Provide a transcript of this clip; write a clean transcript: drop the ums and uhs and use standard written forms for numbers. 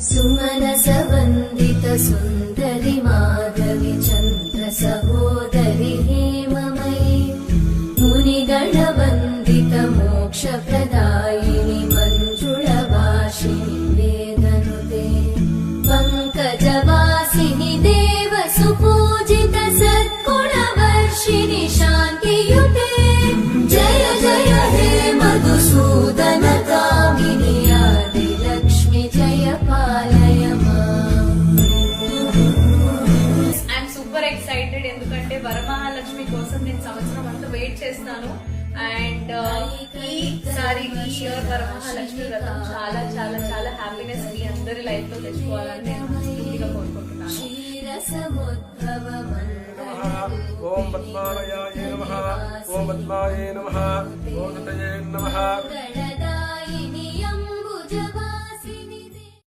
सुमनस वन्दित सुन्दरि माधवि चन्द्र सहोदरि हेममयि मुनिगण वन्दित मोक्ष प्रदायिनि मञ्जुळवासिनि वेदनुते पङ्कजवासिनि देव सुपूजित सद्गुणवर्षिणि शान्तियुते जय जय हे मधुसूदन कामिनि आदिलक्ष्मि जय पालय ఐఎమ్ సూపర్ ఎక్సైటెడ్ ఎందుకంటే వరమహాలక్ష్మి కోసం నేను సంవత్సరం అంతా వెయిట్ చేస్తాను. అండ్ ఈసారి ఈ ఇయర్ వరమహాలక్ష్మి వ్రతం చాలా చాలా చాలా హ్యాపీనెస్ మీ అందరి లైఫ్ లో తెచ్చుకోవాలని నేను మనస్ఫూర్తిగా కోరుకుంటున్నాను. ఓం పద్మాలయాయ నమః, ఓం పద్మాయే నమః, ఓం దత్తయే నమః.